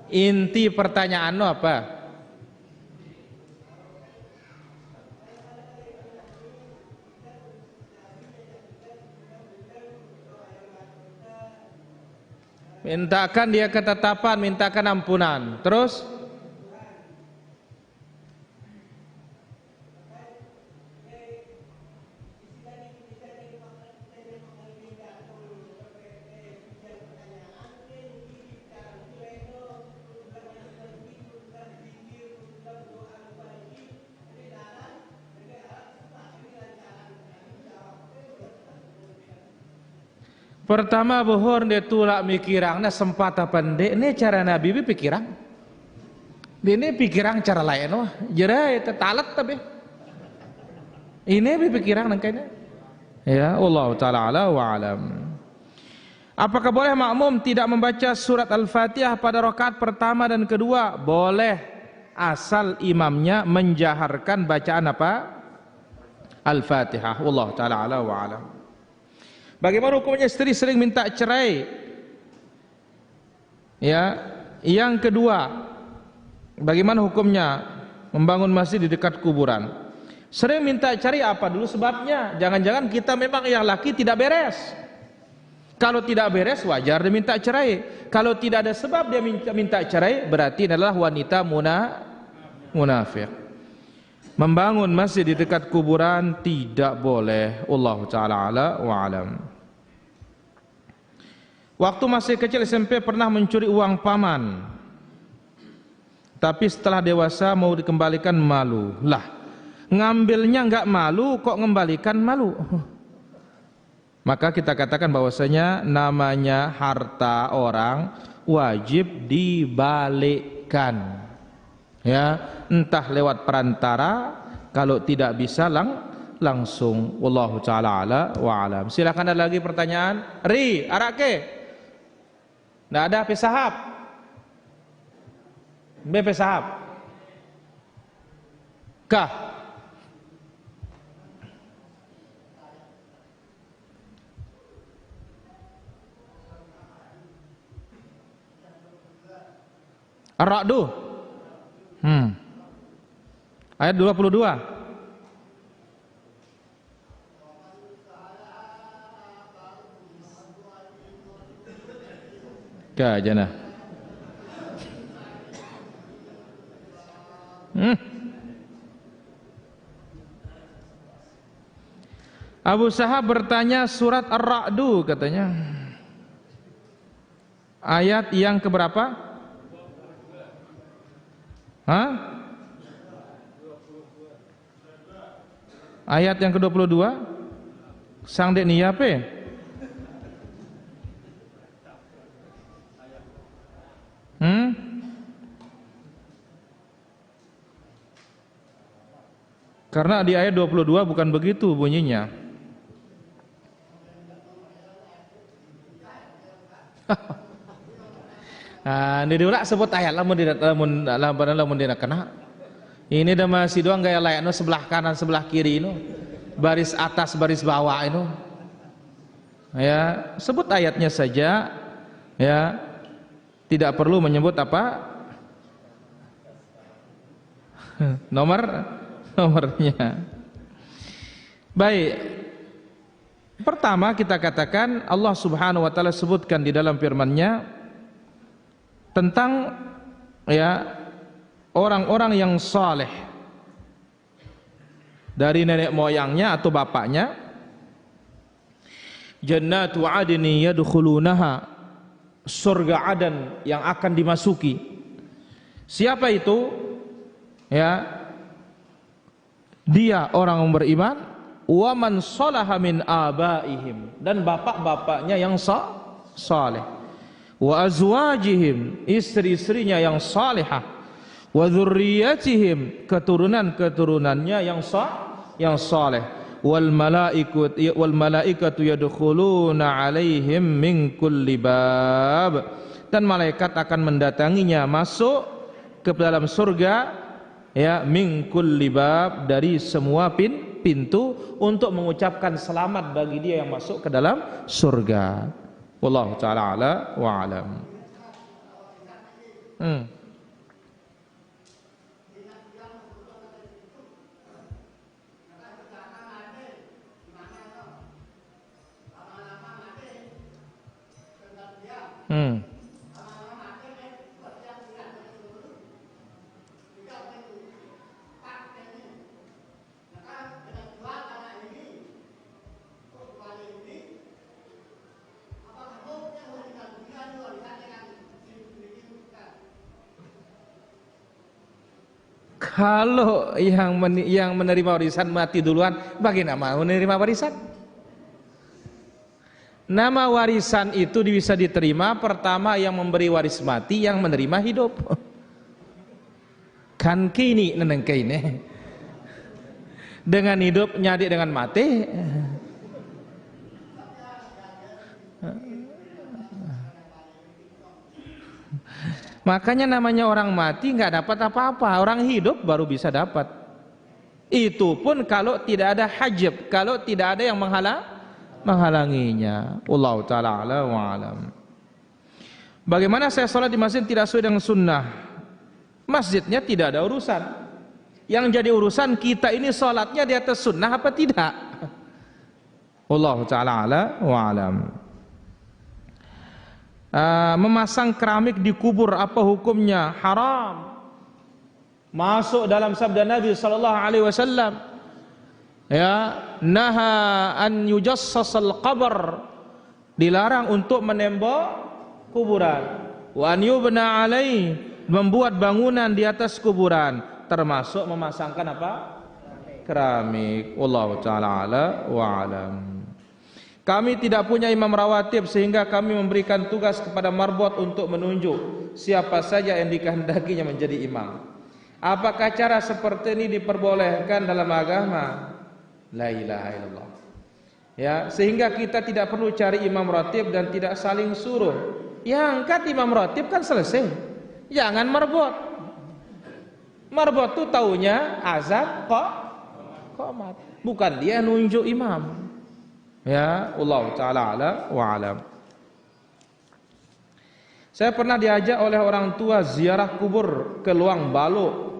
Inti pertanyaanmu apa? Mintakan dia ketetapan, mintakan ampunan. Terus? Pertama bohor dia tulak mikirang, nah sempat apa ndek, ini cara Nabi pikirang. Ini pikirang cara lain wah, jera itu talat tapi. Ini pikirang nangkainya. Ya, Allah taala ala wa alam. Apakah boleh makmum tidak membaca surat Al-Fatihah pada rakaat pertama dan kedua? Boleh, asal imamnya menjaharkan bacaan apa? Al-Fatihah. Allah taala ala wa alam. Bagaimana hukumnya istri sering minta cerai? Ya, yang kedua, bagaimana hukumnya membangun masjid di dekat kuburan? Sering minta cerai apa dulu sebabnya? Jangan-jangan kita memang yang laki tidak beres. Kalau tidak beres wajar dia minta cerai. Kalau tidak ada sebab dia minta cerai, berarti adalah wanita munafik. Membangun masjid di dekat kuburan tidak boleh. Allah taala ala wa alam. Waktu masih kecil SMP pernah mencuri uang paman. Tapi setelah dewasa mau dikembalikan malu. Lah, ngambilnya enggak malu kok ngembalikan malu. Maka kita katakan bahwasanya namanya harta orang wajib dibalikkan. Ya, entah lewat perantara, kalau tidak bisa langsung. Wallahu taala ala wa alam. Silakan ada lagi pertanyaan? Ri, arake. Nggak ada pesahab. Pesahab. Kah? Ar-Ra'du. Ayat 22. Ka jana. Abu Sahab bertanya surat Ar-Ra'du katanya. Ayat yang keberapa? Hah? Ayat yang ke-22? Sang dek ni apa? Karena di ayat 22 bukan begitu bunyinya. Ini diulah sebut ayat lamun tidak kena. Ini dah masih doang gaya layak no, sebelah kanan sebelah kiri no, baris atas baris bawah itu. Ya, sebut ayatnya saja, ya, tidak perlu menyebut apa nomornya. Baik, pertama kita katakan Allah Subhanahu wa taala sebutkan di dalam firman-Nya tentang ya orang-orang yang saleh dari nenek moyangnya atau bapaknya, jannatu adni yadkhulunaha, surga Adan yang akan dimasuki. Siapa itu? Ya, dia orang yang beriman, wa man salaha min abaihim, dan bapak-bapaknya yang saleh, wa azwajihim, istri-istrinya yang salihah, wa dzurriyyatihim, keturunan-keturunannya yang saleh, wal malaikatu yadkhuluna alaihim min kulli bab, dan malaikat akan mendatanginya masuk ke dalam surga, ya, min kulli bab, dari semua pintu, untuk mengucapkan selamat bagi dia yang masuk ke dalam surga. Wallahu ta'ala ala wa alam. Kalau yang menerima warisan mati duluan, bagaimana mau menerima warisan? Nama warisan itu bisa diterima pertama yang memberi waris mati, yang menerima hidup. Kan kini neneng kini. Dengan hidup nyadi dengan mati. Makanya namanya orang mati nggak dapat apa-apa, orang hidup baru bisa dapat. Itu pun kalau tidak ada hajab, kalau tidak ada yang menghalanginya. Wallahu ta'ala ala wa alam. Bagaimana saya sholat di masjid tidak sesuai dengan sunnah? Masjidnya tidak ada urusan. Yang jadi urusan kita ini sholatnya di atas sunnah apa tidak? Wallahu ta'ala ala wa alam. Memasang keramik di kubur apa hukumnya? Haram. Masuk dalam sabda Nabi sallallahu alaihi wasallam, ya, naha an yujassasal qabr, dilarang untuk menembok kuburan. Wa an yubna alai, membuat bangunan di atas kuburan, termasuk memasangkan apa? Keramik. Wallahu taala ala wa alam. Kami tidak punya imam rawatib sehingga kami memberikan tugas kepada marbot untuk menunjuk siapa saja yang dikehendakinya menjadi imam. Apakah cara seperti ini diperbolehkan dalam agama? La ilaha illallah. Ya, sehingga kita tidak perlu cari imam ratib dan tidak saling suruh. Yang angkat imam ratib kan selesai. Jangan marbot. Marbot itu taunya azan qomat. Bukan dia nunjuk imam. Ya, Allah ta'ala ala wa alam. Saya pernah diajak oleh orang tua ziarah kubur ke Luang Balu.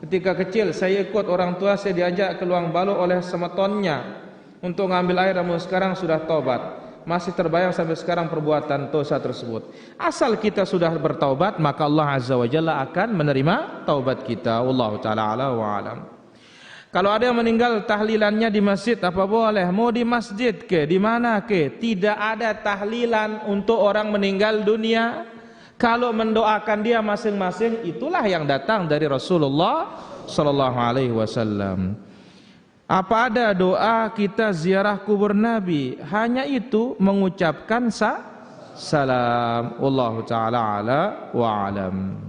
Ketika kecil saya ikut orang tua saya diajak ke Luang Balu oleh semetonnya untuk ngambil air, namun sekarang sudah tobat. Masih terbayang sampai sekarang perbuatan dosa tersebut. Asal kita sudah bertaubat, maka Allah Azza wa Jalla akan menerima taubat kita. Wallahu ta'ala ala wa alam. Kalau ada yang meninggal tahlilannya di masjid, apa boleh? Mau di masjid ke, di mana ke? Tidak ada tahlilan untuk orang meninggal dunia. Kalau mendoakan dia masing-masing, itulah yang datang dari Rasulullah sallallahu alaihi wasallam. Apa ada doa kita ziarah kubur Nabi? Hanya itu, mengucapkan salam. Wallahu ta'ala ala wa alam.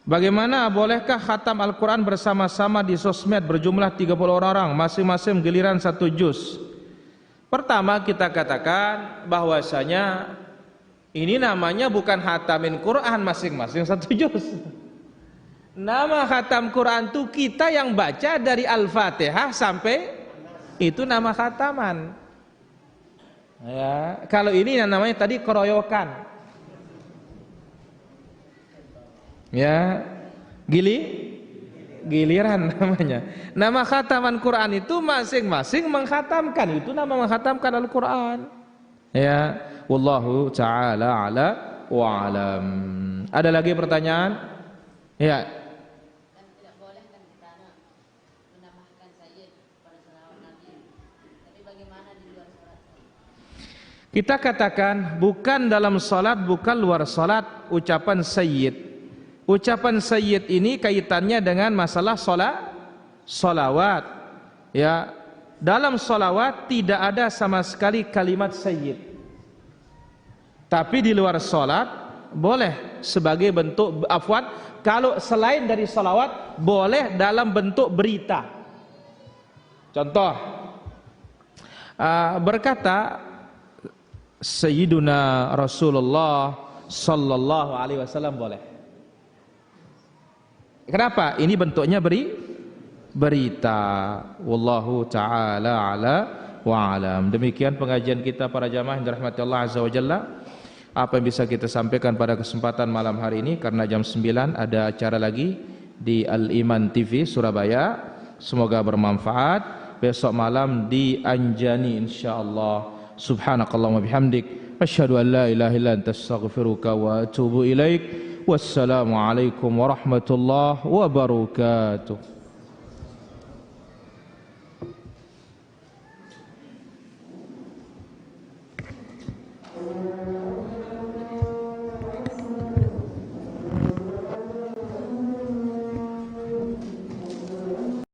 Bagaimana, bolehkah khatam Al-Quran bersama-sama di sosmed berjumlah 30 orang, masing-masing giliran 1 juz? Pertama kita katakan bahwasanya ini namanya bukan khatamin Quran masing-masing 1 juz. Nama khatam Quran itu kita yang baca dari Al-Fatihah sampai itu nama khataman. Ya, kalau ini yang namanya tadi keroyokan. Ya, giliran namanya. Nama khataman Quran itu masing-masing mengkhatamkan, itu nama mengkhatamkan Al-Quran. Ya, wallahu taala ala wa alam. Ada lagi pertanyaan? Ya. Kan tidak boleh kan kita menambahkan sayyid pada salawat Nabi. Tapi bagaimana di luar salat? Kita katakan bukan dalam salat, bukan luar salat ucapan sayyid. Ucapan sayyid ini kaitannya dengan masalah salawat. Ya, dalam salawat tidak ada sama sekali kalimat sayyid. Tapi di luar salat boleh sebagai bentuk kalau selain dari salawat boleh dalam bentuk berita. Contoh, berkata Sayyiduna Rasulullah sallallahu alaihi wasallam boleh. Kenapa? Ini bentuknya berita. Wallahu taala ala wa alam. Demikian pengajian kita para jamaah yang dirahmati Allah azza wa jalla. Apa yang bisa kita sampaikan pada kesempatan malam hari ini, karena jam 9 ada acara lagi di Al-Iman TV Surabaya. Semoga bermanfaat. Besok malam di Anjani insyaallah. Subhanakallahumma bihamdik asyhadu an la ilaha illa anta astaghfiruka wa atubu ilaik. Wassalamualaikum warahmatullahi wabarakatuh.